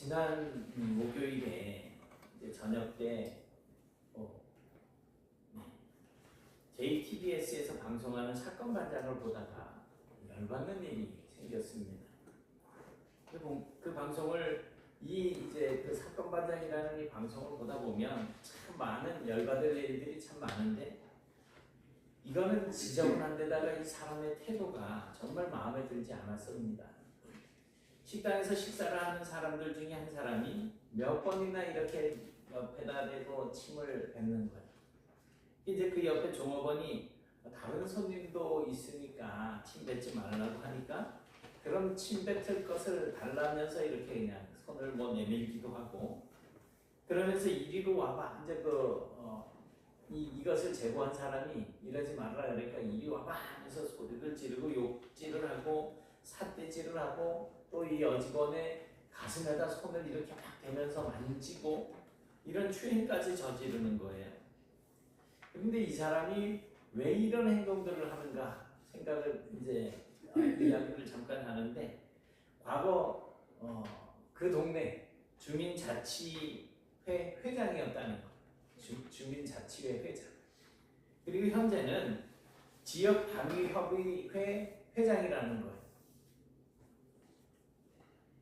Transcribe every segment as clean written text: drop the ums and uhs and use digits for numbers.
지난 목요일에 이제 저녁 때 JTBS에서 방송하는 사건 반장을 보다가 열받는 일이 생겼습니다. 그 방송을 이제 그 사건 반장이라는 이 방송을 보다 보면 참 많은 열받을 일들이 참 많은데 이거는 지저분한 데다가 이 사람의 태도가 정말 마음에 들지 않았습니다. 식당에서 식사를 하는 사람들 중에 한 사람이 몇 번이나 이렇게 옆에다 대고 침을 뱉는 거예요. 이제 그 옆에 종업원이 다른 손님도 있으니까 침 뱉지 말라고 하니까 그럼 침 뱉을 것을 달라면서 이렇게 그냥 손을 뭐 내밀기도 하고 그러면서 이리로 와봐. 이제 이것을 제보한 사람이 이러지 말라 그러니까 이리 와봐 하면서 소리를 지르고 욕질을 하고 삿대질을 하고 또 이 여직원의 가슴에다 손을 이렇게 막 대면서 만지고 이런 추행까지 저지르는 거예요. 그런데 이 사람이 왜 이런 행동들을 하는가 생각을 이제 이야기를 잠깐 하는데 과거 그 동네 주민자치회 회장이었다는 거. 주민자치회 회장. 그리고 현재는 지역방위협의회 회장이라는 거예요.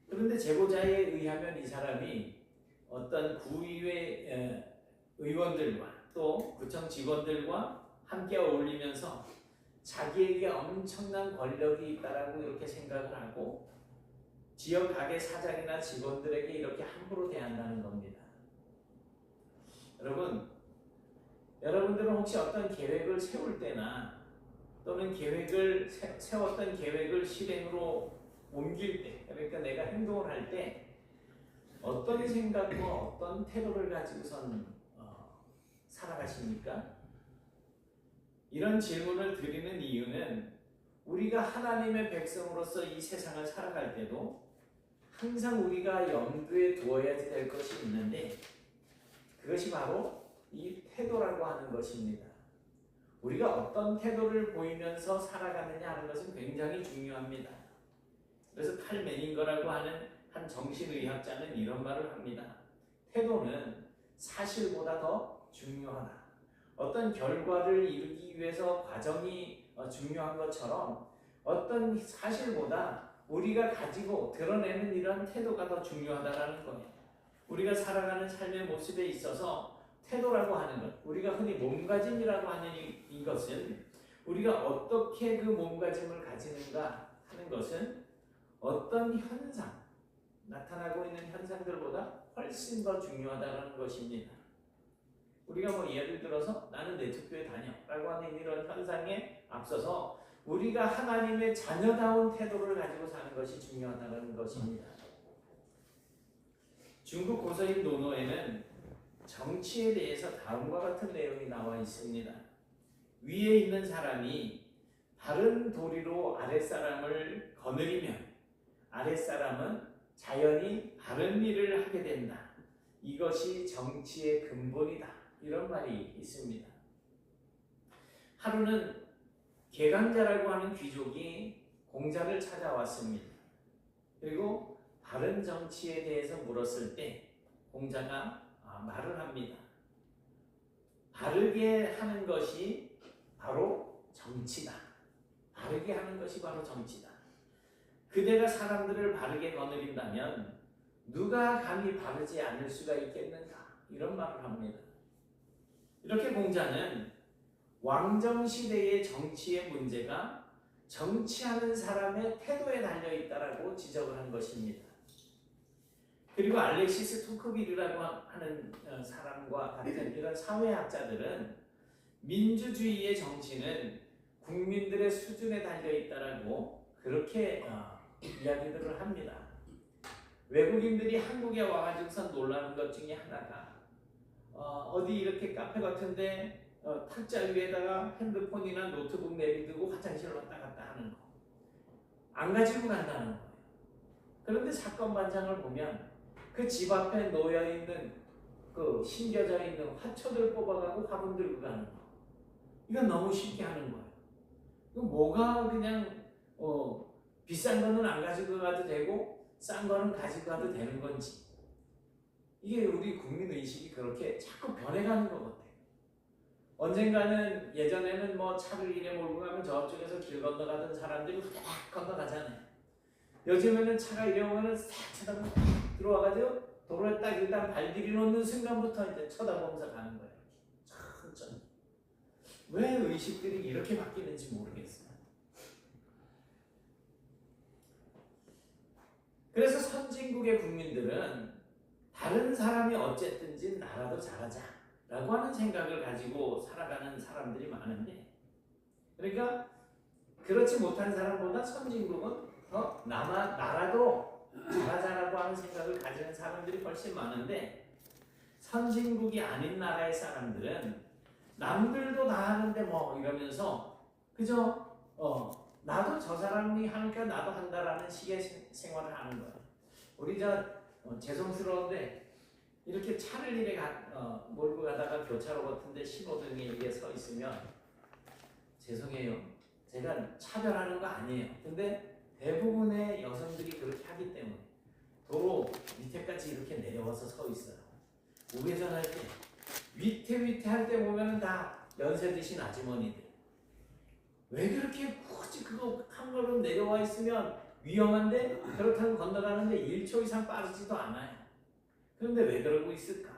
그런데 제보자에 의하면 이 사람이 어떤 구의회 의원들과 또 구청 직원들과 함께 어울리면서 자기에게 엄청난 권력이 있다라고 이렇게 생각을 하고 지역 가게 사장이나 직원들에게 이렇게 함부로 대한다는 겁니다. 여러분들은 혹시 어떤 계획을 세울 때나 또는 세웠던 계획을 실행으로 옮길 때, 그러니까 내가 행동을 할 때 어떤 생각과 어떤 태도를 가지고선 살아가십니까? 이런 질문을 드리는 이유는 우리가 하나님의 백성으로서 이 세상을 살아갈 때도 항상 우리가 염두에 두어야 될 것이 있는데 그것이 바로 이 태도라고 하는 것입니다. 우리가 어떤 태도를 보이면서 살아가느냐 하는 것은 굉장히 중요합니다. 그래서 칼 메닝거라고 하는 한 정신의학자는 이런 말을 합니다. 태도는 사실보다 더 중요하다. 어떤 결과를 이루기 위해서 과정이 중요한 것처럼 어떤 사실보다 우리가 가지고 드러내는 이런 태도가 더 중요하다는 거예요. 우리가 살아가는 삶의 모습에 있어서 태도라고 하는 것, 우리가 흔히 몸가짐이라고 하는 이것은 우리가 어떻게 그 몸가짐을 가지는가 하는 것은 어떤 현상, 나타나고 있는 현상들보다 훨씬 더 중요하다는 것입니다. 우리가 예를 들어서 나는 내 투표에 다녀라고 하는 이런 현상에 앞서서 우리가 하나님의 자녀다운 태도를 가지고 사는 것이 중요하다는 것입니다. 중국 고서인 논어에는 정치에 대해서 다음과 같은 내용이 나와 있습니다. 위에 있는 사람이 바른 도리로 아랫사람을 거느리면 아랫사람은 자연히 바른 일을 하게 된다. 이것이 정치의 근본이다. 이런 말이 있습니다. 하루는 개강자라고 하는 귀족이 공자를 찾아왔습니다. 그리고 바른 정치에 대해서 물었을 때 공자가 말을 합니다. 바르게 하는 것이 바로 정치다. 바르게 하는 것이 바로 정치다. 그대가 사람들을 바르게 거느린다면 누가 감히 바르지 않을 수가 있겠는가? 이런 말을 합니다. 이렇게 공자는 왕정시대의 정치의 문제가 정치하는 사람의 태도에 달려있다라고 지적을 한 것입니다. 그리고 알렉시스 토크빌이라고 하는 사람과 같은 이런 사회학자들은 민주주의의 정치는 국민들의 수준에 달려있다라고 그렇게 이야기들을 합니다. 외국인들이 한국에 와가지고서 놀라는 것 중에 하나가 어디 이렇게 카페 같은데 탁자 위에다가 핸드폰이나 노트북 내비두고 화장실 왔다 갔다 하는 거. 안 가지고 간다는 거예요. 그런데 사건 반장을 보면 그 집 앞에 놓여있는 그 심겨져 있는 화초들 뽑아가고 화분 들고 가는 거. 이건 너무 쉽게 하는 거예요. 뭐가 그냥 비싼 거는 안 가지고 가도 되고 싼 거는 가지고 가도 되는 건지 이게 우리 국민 의식이 그렇게 자꾸 변해가는 것 같아요. 언젠가는 예전에는 뭐 차를 이래 몰고 가면 저쪽에서 길 건너가던 사람들이 후딱 건너가잖아요. 요즘에는 차가 이래 오면은 싹 쳐다보고 들어와가지고 도로에 딱 일단 발디디 놓는 순간부터 이제 쳐다보면서 가는 거예요. 천천히. 왜 의식들이 이렇게 바뀌는지 모르겠어요. 그래서 선진국의 국민들은 다른 사람이 어쨌든지 나라도 잘하자 라고 하는 생각을 가지고 살아가는 사람들이 많은데, 그러니까 그렇지 못한 사람보다 선진국은 나라도 잘하자라고 하는 생각을 가지는 사람들이 훨씬 많은데, 선진국이 아닌 나라의 사람들은 남들도 다 하는데 뭐 이러면서 그저 나도 저 사람이 하니까 나도 한다라는 식의 생활을 하는 거예요. 우리 죄송스러운데 이렇게 차를 이래 몰고 가다가 교차로 같은데 신호등에 이게 서 있으면 죄송해요. 제가 차별하는 거 아니에요. 근데 대부분의 여성들이 그렇게 하기 때문에 도로 밑에까지 이렇게 내려와서 서 있어요. 우회전할 때 위태 할 때 보면은 다 연세 드신 아주머니들. 왜 그렇게 굳이 그거 한 걸음 내려와 있으면 위험한데 그렇다고 건너가는데 1초 이상 빠르지도 않아요. 그런데 왜 그러고 있을까?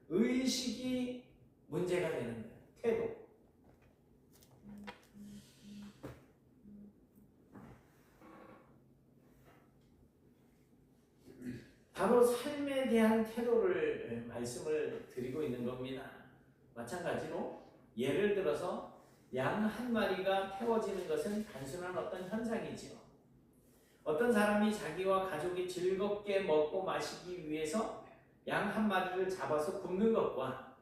의식이 문제가 되는 거예요. 태도. 바로 삶에 대한 태도를 말씀을 드리고 있는 겁니다. 마찬가지로 예를 들어서 양 한 마리가 태워지는 것은 단순한 어떤 현상이지요. 어떤 사람이 자기와 가족이 즐겁게 먹고 마시기 위해서 양 한 마리를 잡아서 굽는 것과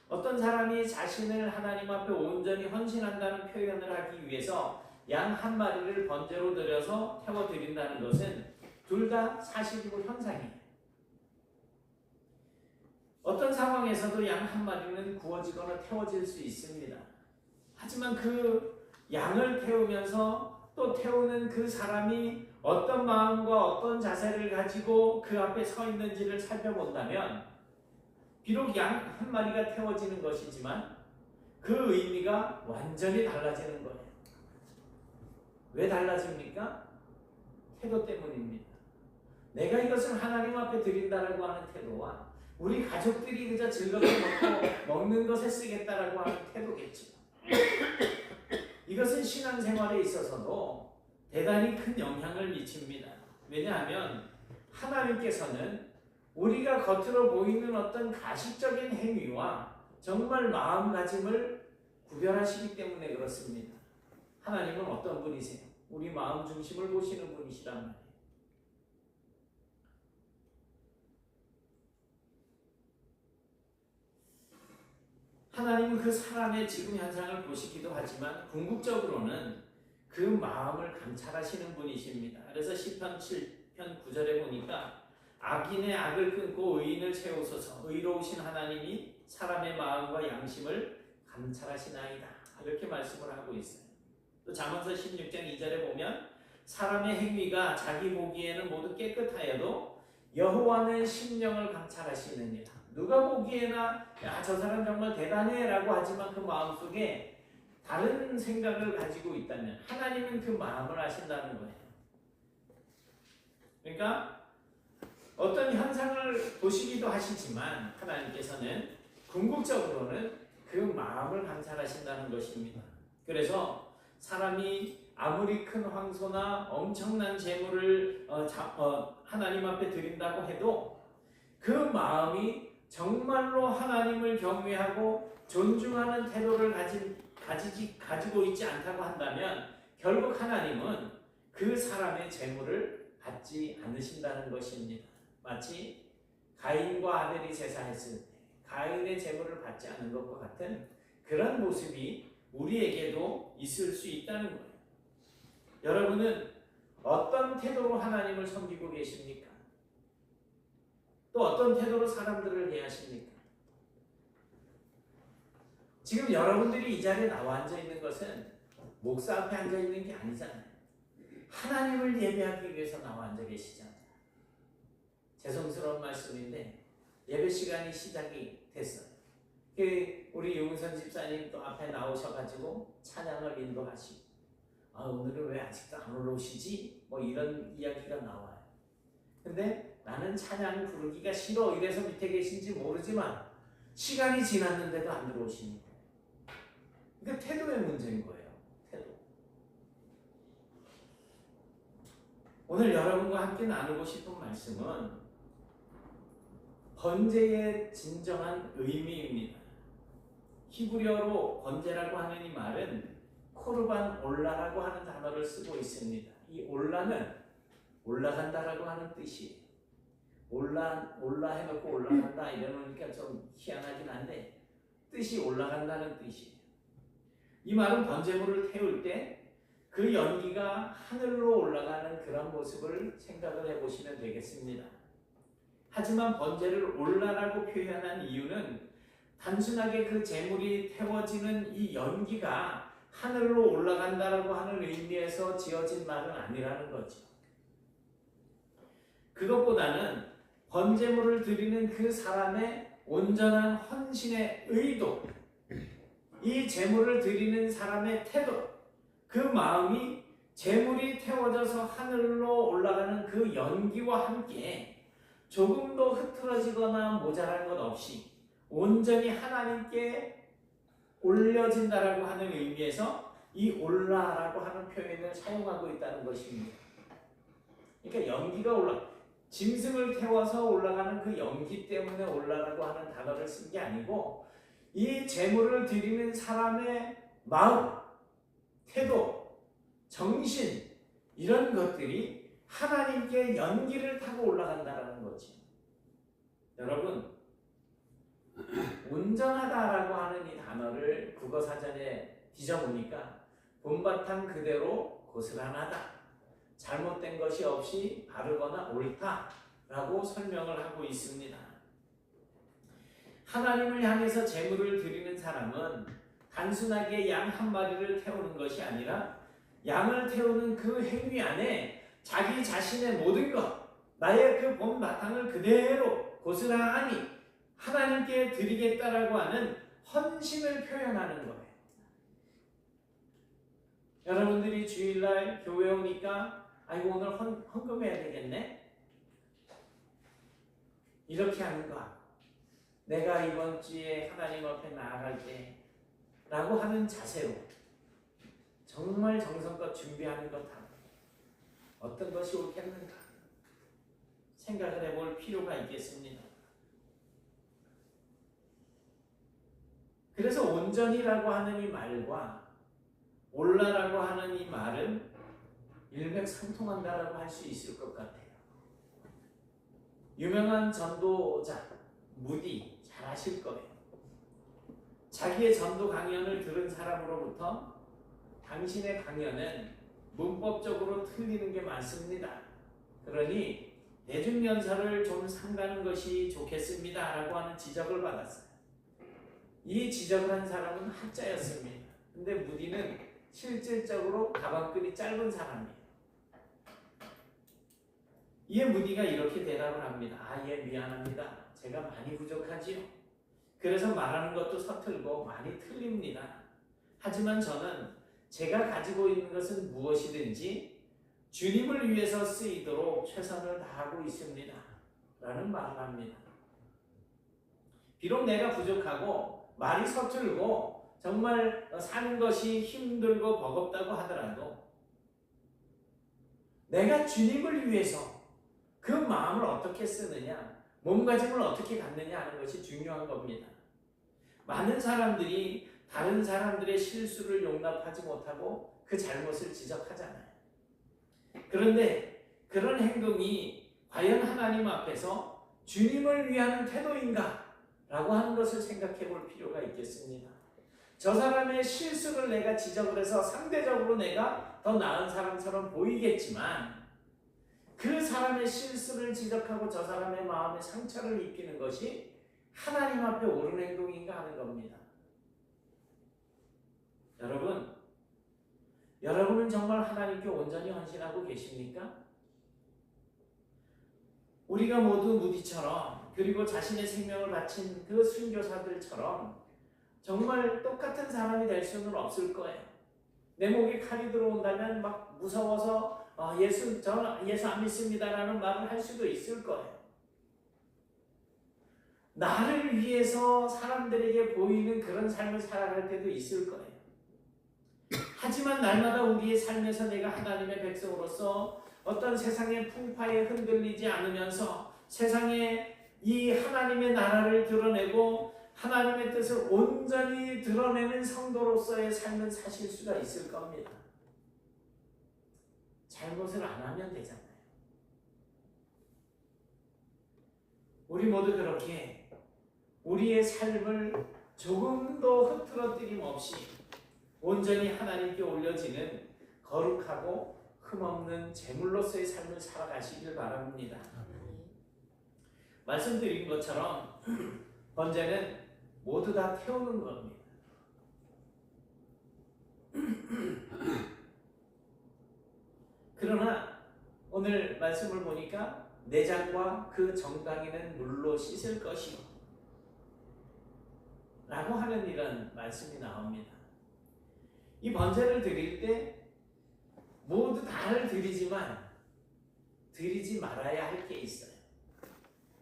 어떤 사람이 자신을 하나님 앞에 온전히 헌신한다는 표현을 하기 위해서 양 한 마리를 번제로 드려서 태워드린다는 것은 둘 다 사실이고 현상이에요. 어떤 상황에서도 양 한 마리는 구워지거나 태워질 수 있습니다. 하지만 그 양을 태우면서 또 태우는 그 사람이 어떤 마음과 어떤 자세를 가지고 그 앞에 서 있는지를 살펴본다면 비록 양 한 마리가 태워지는 것이지만 그 의미가 완전히 달라지는 거예요. 왜 달라집니까? 태도 때문입니다. 내가 이것을 하나님 앞에 드린다라고 하는 태도와 우리 가족들이 그저 즐겁게 먹는 것에 쓰겠다라고 하는 태도겠죠. 이것은 신앙생활에 있어서도 대단히 큰 영향을 미칩니다. 왜냐하면 하나님께서는 우리가 겉으로 보이는 어떤 가식적인 행위와 정말 마음가짐을 구별하시기 때문에 그렇습니다. 하나님은 어떤 분이세요? 우리 마음 중심을 보시는 분이시란 말이에요. 하나님은 그 사람의 지금 현상을 보시기도 하지만 궁극적으로는 그 마음을 감찰하시는 분이십니다. 그래서 시편 7편 9절에 보니까 악인의 악을 끊고 의인을 세우소서, 의로우신 하나님이 사람의 마음과 양심을 감찰하시나이다, 이렇게 말씀을 하고 있어요. 또 잠언서 16장 2절에 보면 사람의 행위가 자기 보기에는 모두 깨끗하여도 여호와는 심령을 감찰하시느니라. 누가 보기에나 야, 저 사람 정말 대단해 라고 하지만 그 마음속에 다른 생각을 가지고 있다면 하나님은 그 마음을 아신다는 거예요. 그러니까 어떤 현상을 보시기도 하시지만 하나님께서는 궁극적으로는 그 마음을 감찰하신다는 것입니다. 그래서 사람이 아무리 큰 황소나 엄청난 재물을 하나님 앞에 드린다고 해도 그 마음이 정말로 하나님을 경외하고 존중하는 태도를 가지고 있지 않다고 한다면 결국 하나님은 그 사람의 재물을 받지 않으신다는 것입니다. 마치 가인과 아벨이 제사했을 때 가인의 재물을 받지 않은 것과 같은 그런 모습이 우리에게도 있을 수 있다는 거예요. 여러분은 어떤 태도로 하나님을 섬기고 계십니까? 또 어떤 태도로 사람들을 대하십니까? 지금 여러분들이 이 자리에 나와 앉아 있는 것은 목사 앞에 앉아 있는 게 아니잖아요. 하나님을 예배하기 위해서 나와 앉아 계시잖아요. 죄송스러운 말씀인데 예배 시간이 시작이 됐어요. 우리 유은선 집사님 또 앞에 나오셔가지고 찬양을 인도하시고, 오늘은 왜 아직도 안 올라오시지? 뭐 이런 이야기가 나와요. 근데 나는 찬양 부르기가 싫어 이래서 밑에 계신지 모르지만 시간이 지났는데도 안 들어오시는 거예요. 그러니까 태도의 문제인 거예요. 태도. 오늘 여러분과 함께 나누고 싶은 말씀은 번제의 진정한 의미입니다. 히브리어로 번제라고 하는 이 말은 코르반 올라라고 하는 단어를 쓰고 있습니다. 이 올라는 올라간다라고 하는 뜻이에요. 올라 해놓고 올라간다 이러니까 좀 희한하긴 한데 뜻이 올라간다는 뜻이에요. 이 말은 번제물을 태울 때 그 연기가 하늘로 올라가는 그런 모습을 생각을 해보시면 되겠습니다. 하지만 번제를 올라라고 표현한 이유는 단순하게 그 제물이 태워지는 이 연기가 하늘로 올라간다라고 하는 의미에서 지어진 말은 아니라는 거죠. 그것보다는 번제물을 드리는 그 사람의 온전한 헌신의 의도, 이 제물을 드리는 사람의 태도, 그 마음이 제물이 태워져서 하늘로 올라가는 그 연기와 함께 조금도 흐트러지거나 모자란 것 없이 온전히 하나님께 올려진다라고 하는 의미에서 이 올라라고 하는 표현을 사용하고 있다는 것입니다. 그러니까 연기가 짐승을 태워서 올라가는 그 연기 때문에 올라라고 하는 단어를 쓴 게 아니고 이 제물을 드리는 사람의 마음, 태도, 정신 이런 것들이 하나님께 연기를 타고 올라간다는 거지. 여러분, 온전하다라고 하는 이 단어를 국어사전에 뒤져보니까 본바탕 그대로 고스란하다, 잘못된 것이 없이 바르거나 옳다라고 설명을 하고 있습니다. 하나님을 향해서 제물을 드리는 사람은 단순하게 양 한 마리를 태우는 것이 아니라 양을 태우는 그 행위 안에 자기 자신의 모든 것, 나의 그 본바탕을 그대로 고스란히 하나님께 드리겠다라고 하는 헌신을 표현하는 거예요. 여러분들이 주일날 교회 오니까 아이고 오늘 헌금해야 되겠네? 이렇게 하는 거. 내가 이번 주에 하나님 앞에 나아갈 때 라고 하는 자세로 정말 정성껏 준비하는 것 하고 어떤 것이 옳겠는가 생각을 해볼 필요가 있겠습니다. 그래서 온전이라고 하는 이 말과 올라라고 하는 이 말은 일맥상통한다라고 할 수 있을 것 같아요. 유명한 전도자 무디 잘 아실 거예요. 자기의 전도 강연을 들은 사람으로부터 당신의 강연은 문법적으로 틀리는 게 많습니다. 그러니 대중연설을 좀 삼가는 것이 좋겠습니다 라고 하는 지적을 받았어요. 이 지적을 한 사람은 학자였습니다. 근데 무디는 실질적으로 가방끈이 짧은 사람이에요. 이에 무디가 이렇게 대답을 합니다. 예, 미안합니다. 제가 많이 부족하지요. 그래서 말하는 것도 서툴고 많이 틀립니다. 하지만 저는 제가 가지고 있는 것은 무엇이든지 주님을 위해서 쓰이도록 최선을 다하고 있습니다. 라는 말을 합니다. 비록 내가 부족하고 말이 서툴고 정말 사는 것이 힘들고 버겁다고 하더라도 내가 주님을 위해서 그 마음을 어떻게 쓰느냐, 몸가짐을 어떻게 갖느냐 하는 것이 중요한 겁니다. 많은 사람들이 다른 사람들의 실수를 용납하지 못하고 그 잘못을 지적하잖아요. 그런데 그런 행동이 과연 하나님 앞에서 주님을 위한 태도인가? 라고 하는 것을 생각해 볼 필요가 있겠습니다. 저 사람의 실수를 내가 지적을 해서 상대적으로 내가 더 나은 사람처럼 보이겠지만 그 사람의 실수를 지적하고 저 사람의 마음에 상처를 입히는 것이 하나님 앞에 옳은 행동인가 하는 겁니다. 여러분은 정말 하나님께 온전히 헌신하고 계십니까? 우리가 모두 무디처럼 그리고 자신의 생명을 바친 그 순교사들처럼 정말 똑같은 사람이 될 수는 없을 거예요. 내 목에 칼이 들어온다면 막 무서워서 저는 예수 안 믿습니다라는 말을 할 수도 있을 거예요. 나를 위해서 사람들에게 보이는 그런 삶을 살아갈 때도 있을 거예요. 하지만 날마다 우리의 삶에서 내가 하나님의 백성으로서 어떤 세상의 풍파에 흔들리지 않으면서 세상에 이 하나님의 나라를 드러내고 하나님의 뜻을 온전히 드러내는 성도로서의 삶을 사실 수가 있을 겁니다. 잘못을 안 하면 되잖아요. 우리 모두 그렇게 우리의 삶을 조금도 흐트러뜨림 없이 온전히 하나님께 올려지는 거룩하고 흠없는 제물로서의 삶을 살아가시길 바랍니다. 말씀드린 것처럼 번제는 모두 다 태우는 겁니다. 그러나 오늘 말씀을 보니까 내장과 그 정강이는 물로 씻을 것이요 라고 하는 이런 말씀이 나옵니다. 이 번제를 드릴 때 모두 다를 드리지만 드리지 말아야 할 게 있어요.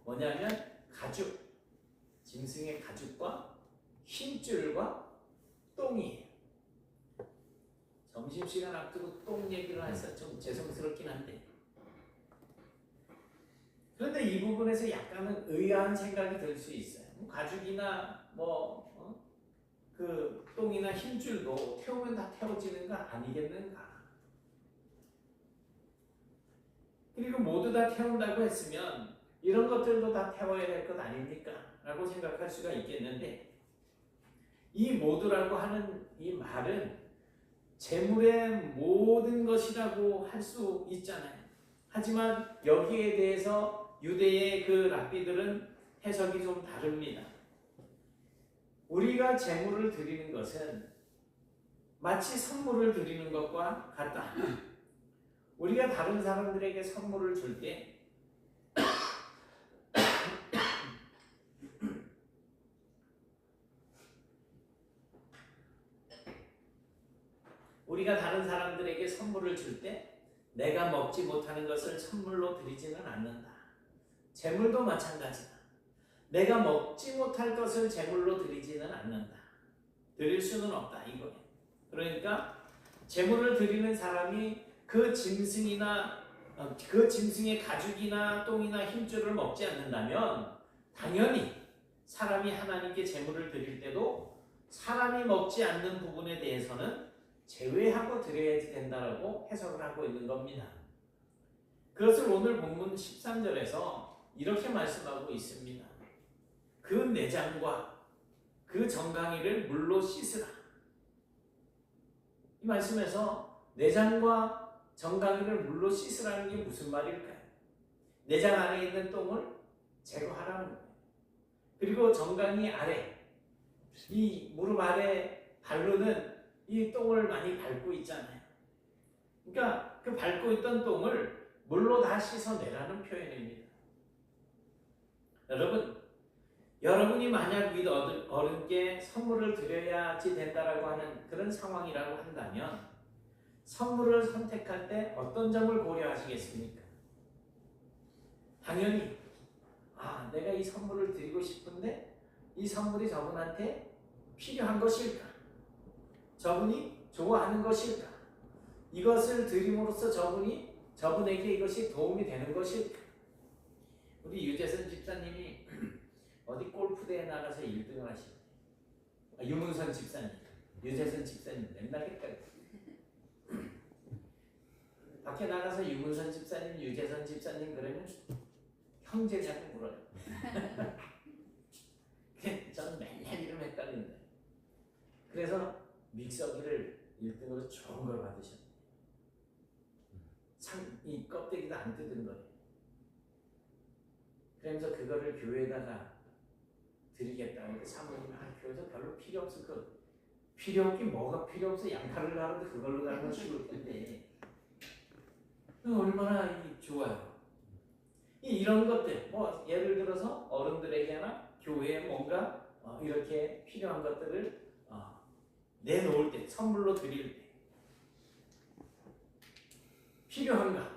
뭐냐면 가죽, 짐승의 가죽과 힘줄과 똥이에요. 점심시간 앞두고 똥 얘기를 해서 좀 죄송스럽긴 한데, 그런데 이 부분에서 약간은 의아한 생각이 들 수 있어요. 가죽이나 그 똥이나 힘줄도 태우면 다 태워지는 거 아니겠는가? 그리고 모두 다 태운다고 했으면 이런 것들도 다 태워야 될 것 아닙니까? 라고 생각할 수가 있겠는데, 이 모두라고 하는 이 말은 재물의 모든 것이라고 할 수 있잖아요. 하지만 여기에 대해서 유대의 그 랍비들은 해석이 좀 다릅니다. 우리가 재물을 드리는 것은 마치 선물을 드리는 것과 같다. 우리가 다른 사람들에게 선물을 줄 때 내가 먹지 못하는 것을 선물로 드리지는 않는다. 재물도 마찬가지다. 내가 먹지 못할 것을 재물로 드리지는 않는다. 드릴 수는 없다 이거예요. 그러니까 재물을 드리는 사람이 그 짐승의 가죽이나 똥이나 힘줄을 먹지 않는다면 당연히 사람이 하나님께 재물을 드릴 때도 사람이 먹지 않는 부분에 대해서는 제외하고 드려야 된다라고 해석을 하고 있는 겁니다. 그것을 오늘 본문 13절에서 이렇게 말씀하고 있습니다. 그 내장과 그 정강이를 물로 씻으라. 이 말씀에서 내장과 정강이를 물로 씻으라는 게 무슨 말일까요? 내장 안에 있는 똥을 제거하라는 거예요. 그리고 정강이 아래, 이 무릎 아래 발로는 이 똥을 많이 밟고 있잖아요. 그러니까 그 밟고 있던 똥을 물로 다 씻어내라는 표현입니다. 여러분이 만약 윗 어른께 선물을 드려야지 된다라고 하는 그런 상황이라고 한다면 선물을 선택할 때 어떤 점을 고려하시겠습니까? 당연히 내가 이 선물을 드리고 싶은데 이 선물이 저분한테 필요한 것일까? 저분이 좋아하는 것일까? 이것을 드림으로써 저분에게 이것이 도움이 되는 것일까? 우리 유재선 집사님이 어디 골프대회 나가서 1등을 하시고, 유문선 집사님, 유재선 집사님 맨날 헷갈려. 밖에 나가서 유문선 집사님, 유재선 집사님 그러면 형제냐고 물어요. 저는 맨날 이름 헷갈리는데. 그래서 믹서기를 1등으로 좋은 걸 받으셨네요. 이 껍데기도 안 뜯은 거예요. 그러면서 그거를 교회에다가 드리겠다고 사모님이 교회에서 별로 필요 없을 거. 필요 없긴 뭐가 필요 없어. 양칼을 가는데 그걸로 가는 건 쉬울 텐데 얼마나 좋아요. 이 이런 것들, 뭐 예를 들어서 어른들에게나 교회에 뭔가 이렇게 필요한 것들을 내놓을 때, 선물로 드릴 때 필요한가?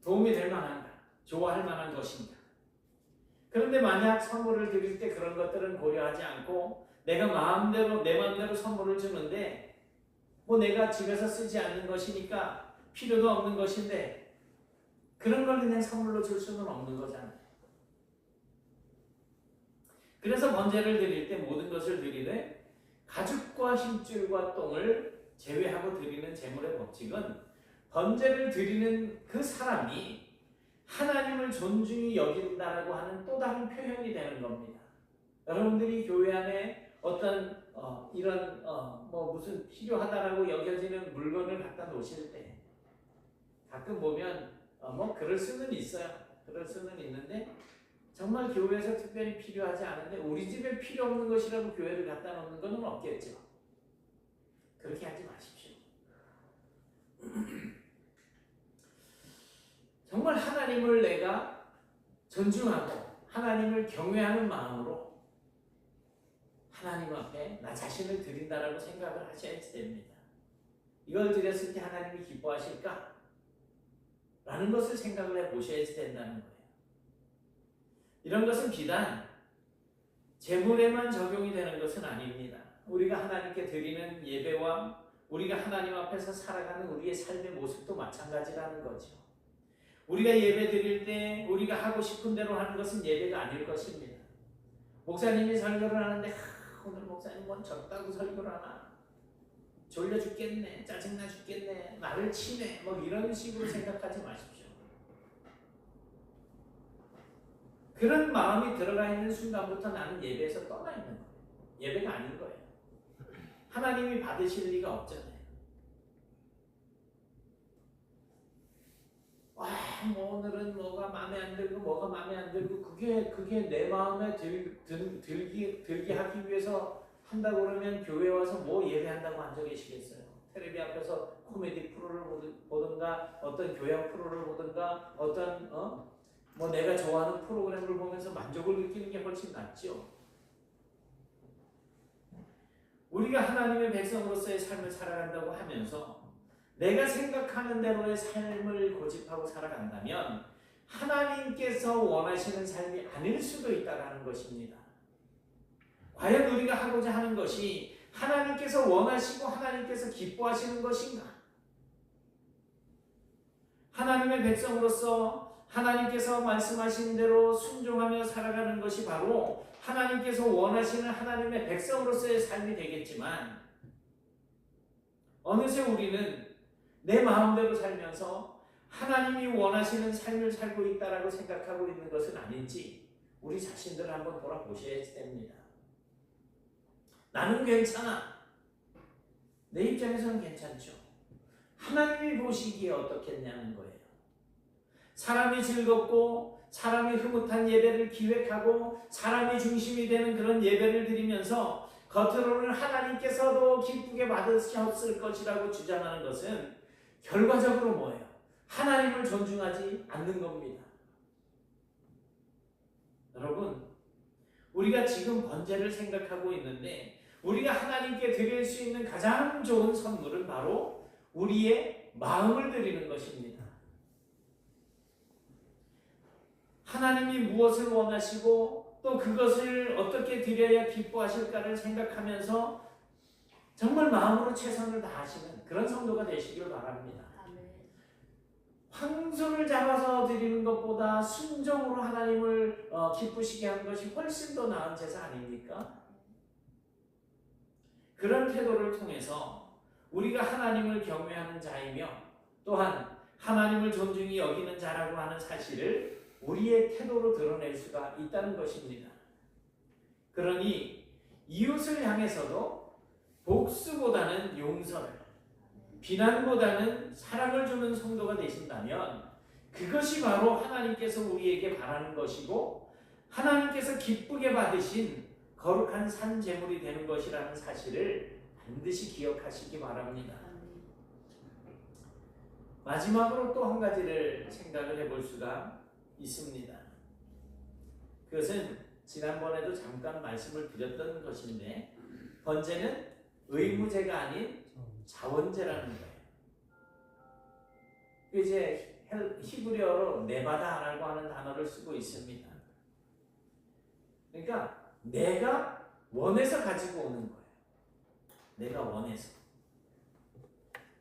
도움이 될 만한가? 좋아할 만한 것인가? 그런데 만약 선물을 드릴 때 그런 것들은 고려하지 않고 내가 내 마음대로 선물을 주는데 뭐 내가 집에서 쓰지 않는 것이니까 필요도 없는 것인데 그런 걸 그냥 선물로 줄 수는 없는 거잖아요. 그래서 번제를 드릴 때 모든 것을 드리되 가죽과 힘줄과 똥을 제외하고 드리는 제물의 법칙은 번제를 드리는 그 사람이 하나님을 존중히 여긴다라고 하는 또 다른 표현이 되는 겁니다. 여러분들이 교회 안에 어떤 이런 뭐 무슨 필요하다라고 여겨지는 물건을 갖다 놓으실 때 가끔 보면 뭐 그럴 수는 있어요. 그럴 수는 있는데 정말 교회에서 특별히 필요하지 않은데 우리 집에 필요 없는 것이라고 교회를 갖다 놓는 것은 없겠죠. 그렇게 하지 마십시오. 정말 하나님을 내가 존중하고 하나님을 경외하는 마음으로 하나님 앞에 나 자신을 드린다라고 생각을 하셔야 됩니다. 이걸 드렸을 때 하나님이 기뻐하실까? 라는 것을 생각을 해보셔야 된다는 거예요. 이런 것은 비단 제물에만 적용이 되는 것은 아닙니다. 우리가 하나님께 드리는 예배와 우리가 하나님 앞에서 살아가는 우리의 삶의 모습도 마찬가지라는 거죠. 우리가 예배 드릴 때 우리가 하고 싶은 대로 하는 것은 예배가 아닐 것입니다. 목사님이 설교를 하는데 오늘 목사님 뭔 적다고 설교를 하나? 졸려 죽겠네, 짜증나 죽겠네, 나를 치네, 뭐 이런 식으로 생각하지 마십시오. 그런 마음이 들어가 있는 순간부터 나는 예배에서 떠나 있는 거예요. 예배가 아닌 거예요. 하나님이 받으실 리가 없잖아요. 뭐 오늘은 뭐가 마음에 안 들고 뭐가 마음에 안 들고 그게 내 마음에 들게 하기 위해서 한다고 그러면 교회 와서 뭐 예배한다고 앉아 계시겠어요? 텔레비 앞에서 코미디 프로를 보든가 어떤 교양 프로를 보든가 어떤 뭐 내가 좋아하는 프로그램을 보면서 만족을 느끼는 게 훨씬 낫죠. 우리가 하나님의 백성으로서의 삶을 살아간다고 하면서 내가 생각하는 대로의 삶을 고집하고 살아간다면 하나님께서 원하시는 삶이 아닐 수도 있다는 것입니다. 과연 우리가 하고자 하는 것이 하나님께서 원하시고 하나님께서 기뻐하시는 것인가? 하나님의 백성으로서 하나님께서 말씀하신 대로 순종하며 살아가는 것이 바로 하나님께서 원하시는 하나님의 백성으로서의 삶이 되겠지만 어느새 우리는 내 마음대로 살면서 하나님이 원하시는 삶을 살고 있다라고 생각하고 있는 것은 아닌지 우리 자신들을 한번 돌아보셔야 됩니다. 나는 괜찮아. 내 입장에서는 괜찮죠. 하나님이 보시기에 어떻겠냐는 거예요. 사람이 즐겁고 사람이 흐뭇한 예배를 기획하고 사람이 중심이 되는 그런 예배를 드리면서 겉으로는 하나님께서도 기쁘게 받으셨을 것이라고 주장하는 것은 결과적으로 뭐예요? 하나님을 존중하지 않는 겁니다. 여러분, 우리가 지금 번제를 생각하고 있는데 우리가 하나님께 드릴 수 있는 가장 좋은 선물은 바로 우리의 마음을 드리는 것입니다. 하나님이 무엇을 원하시고 또 그것을 어떻게 드려야 기뻐하실까를 생각하면서 정말 마음으로 최선을 다하시는 그런 성도가 되시길 바랍니다. 황소를 잡아서 드리는 것보다 순종으로 하나님을 기쁘시게 하는 것이 훨씬 더 나은 제사 아닙니까? 그런 태도를 통해서 우리가 하나님을 경외하는 자이며 또한 하나님을 존중히 여기는 자라고 하는 사실을 우리의 태도로 드러낼 수가 있다는 것입니다. 그러니 이웃을 향해서도 복수보다는 용서를, 비난보다는 사랑을 주는 성도가 되신다면 그것이 바로 하나님께서 우리에게 바라는 것이고 하나님께서 기쁘게 받으신 거룩한 산 제물이 되는 것이라는 사실을 반드시 기억하시기 바랍니다. 마지막으로 또 한 가지를 생각을 해볼 수가 있습니다. 그것은 지난번에도 잠깐 말씀을 드렸던 것인데 번제는 의무제가 아닌 자원제라는 거예요. 이제 히브리어로 네바다라고 하는 단어를 쓰고 있습니다. 그러니까 내가 원해서 가지고 오는 거예요. 내가 원해서.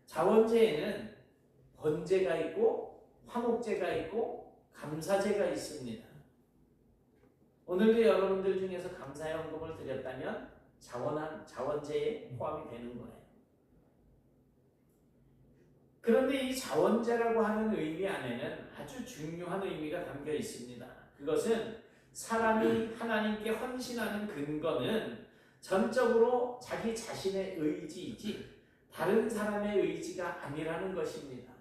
자원제에는 번제가 있고 화목제가 있고 감사제가 있습니다. 오늘도 여러분들 중에서 감사연금을 드렸다면 자원제에 포함이 되는 거예요. 그런데 이 자원제라고 하는 의미 안에는 아주 중요한 의미가 담겨 있습니다. 그것은 사람이 하나님께 헌신하는 근거는 전적으로 자기 자신의 의지이지 다른 사람의 의지가 아니라는 것입니다.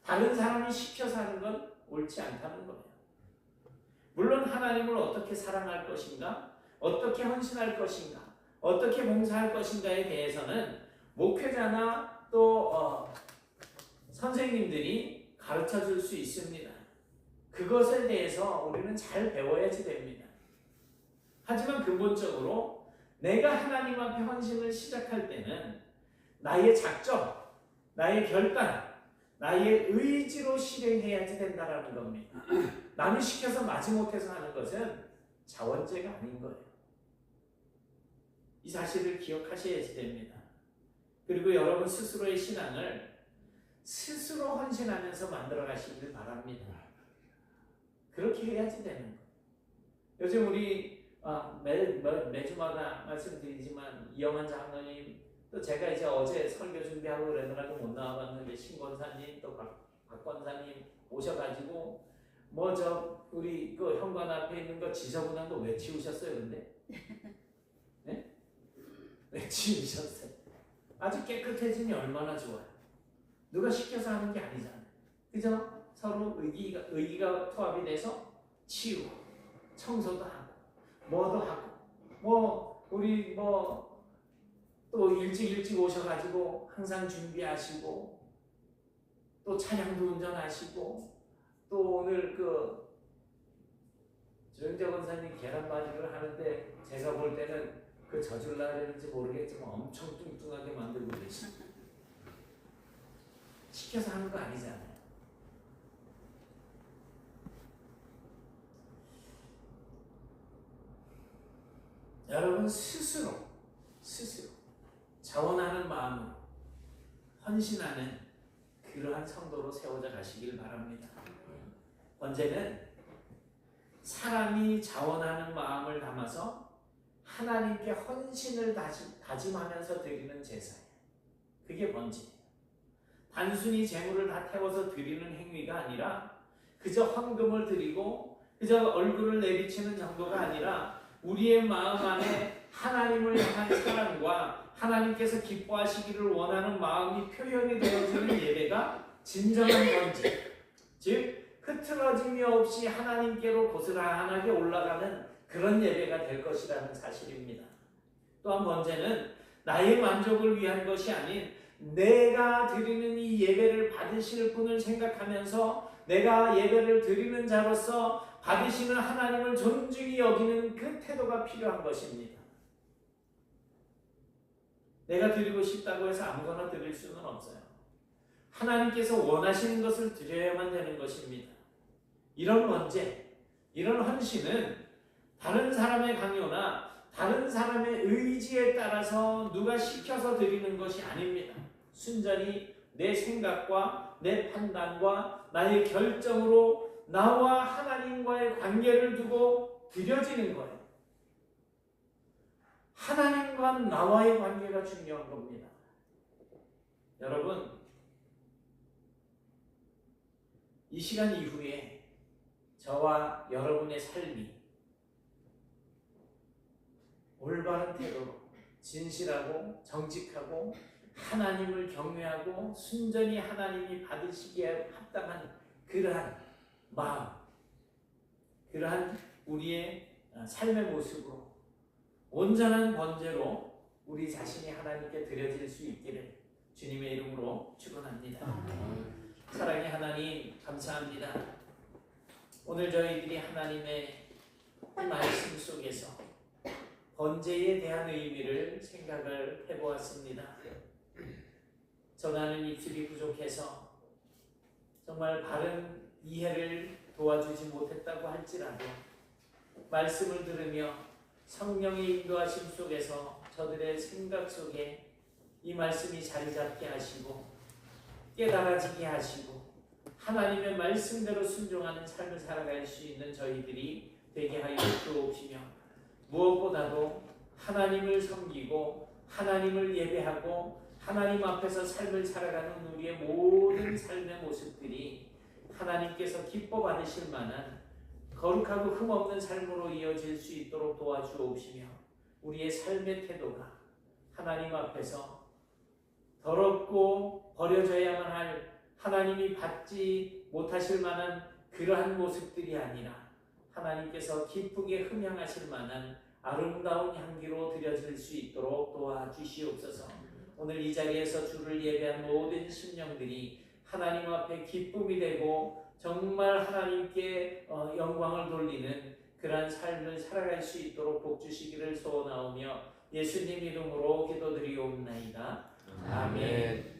다른 사람이 시켜서 하는 건 옳지 않다는 거예요. 물론 하나님을 어떻게 사랑할 것인가, 어떻게 헌신할 것인가, 어떻게 봉사할 것인가에 대해서는 목회자나 또 선생님들이 가르쳐 줄 수 있습니다. 그것에 대해서 우리는 잘 배워야지 됩니다. 하지만 근본적으로 내가 하나님 앞에 헌신을 시작할 때는 나의 작정, 나의 결단, 나의 의지로 실행해야지 된다라는 겁니다. 남이 시켜서 마지못해서 하는 것은 자원제가 아닌 거예요. 이 사실을 기억하셔야지 됩니다. 그리고 여러분 스스로의 신앙을 스스로 헌신하면서 만들어 가시길 바랍니다. 그렇게 해야지 되는 거예요. 요즘 우리 매주마다 말씀드리지만 이영환 장로님, 또 제가 이제 어제 설교 준비하고 그러느라고 못 나와봤는데 신권사님 또 박 권사님 오셔가지고 우리 그 현관 앞에 있는 거 지저분한 거 왜 치우셨어요? 근데 네? 왜 치우셨어요? 아주 깨끗해지니 얼마나 좋아요. 누가 시켜서 하는 게 아니잖아요. 그죠? 서로 의기가 투합이 돼서 치우고 청소도 하고 뭐도 하고 우리 또 일찍 오셔가지고 항상 준비하시고 또 차량도 운전하시고 또 오늘 조영재 권사님 계란말이를 하는데 제가 볼 때는 그 져줄라 그랬는지 모르겠지만 엄청 뚱뚱하게 만들고 계십니다. 시켜서 하는 거 아니잖아요. 여러분 스스로 자원하는 마음으로 헌신하는 그러한 성도로 세워져 가시길 바랍니다. 번제는 사람이 자원하는 마음을 담아서 하나님께 헌신을 다짐하면서 드리는 제사예요. 그게 번제예요. 단순히 재물을 다 태워서 드리는 행위가 아니라 그저 헌금을 드리고 그저 얼굴을 내비치는 정도가 아니라 우리의 마음 안에 하나님을 향한 사랑과 하나님께서 기뻐하시기를 원하는 마음이 표현이 되어지는 예배가 진정한 번제, 즉 흐트러짐이 없이 하나님께로 고스란하게 올라가는 그런 예배가 될 것이라는 사실입니다. 또한 번제는 나의 만족을 위한 것이 아닌 내가 드리는 이 예배를 받으실 분을 생각하면서 내가 예배를 드리는 자로서 받으시는 하나님을 존중히 여기는 그 태도가 필요한 것입니다. 내가 드리고 싶다고 해서 아무거나 드릴 수는 없어요. 하나님께서 원하시는 것을 드려야만 되는 것입니다. 이런 번제, 이런 헌신은 다른 사람의 강요나 다른 사람의 의지에 따라서 누가 시켜서 드리는 것이 아닙니다. 순전히 내 생각과 내 판단과 나의 결정으로 나와 하나님과의 관계를 두고 드려지는 거예요. 하나님과 나와의 관계가 중요한 겁니다. 여러분, 이 시간 이후에 저와 여러분의 삶이 올바른 태도로 진실하고 정직하고 하나님을 경외하고 순전히 하나님이 받으시기에 합당한 그러한 마음, 그러한 우리의 삶의 모습으로 온전한 번제로 우리 자신이 하나님께 드려질 수 있기를 주님의 이름으로 축원합니다. 사랑의 하나님 감사합니다. 오늘 저희들이 하나님의 이 말씀 속에서 번제에 대한 의미를 생각을 해보았습니다. 전하는 입술이 부족해서 정말 바른 이해를 도와주지 못했다고 할지라도 말씀을 들으며 성령의 인도하심 속에서 저들의 생각 속에 이 말씀이 자리 잡게 하시고 깨달아지게 하시고 하나님의 말씀대로 순종하는 삶을 살아갈 수 있는 저희들이 되게 하여 주옵시며, 무엇보다도 하나님을 섬기고 하나님을 예배하고 하나님 앞에서 삶을 살아가는 우리의 모든 삶의 모습들이 하나님께서 기뻐 받으실 만한 거룩하고 흠없는 삶으로 이어질 수 있도록 도와주옵시며, 우리의 삶의 태도가 하나님 앞에서 더럽고 버려져야만 할, 하나님이 받지 못하실 만한 그러한 모습들이 아니라 하나님께서 기쁘게 흠향하실 만한 아름다운 향기로 드려질 수 있도록 도와주시옵소서. 오늘 이 자리에서 주를 예배한 모든 심령들이 하나님 앞에 기쁨이 되고 정말 하나님께 영광을 돌리는 그러한 삶을 살아갈 수 있도록 복주시기를 소원하오며 예수님 이름으로 기도드리옵나이다. 아멘.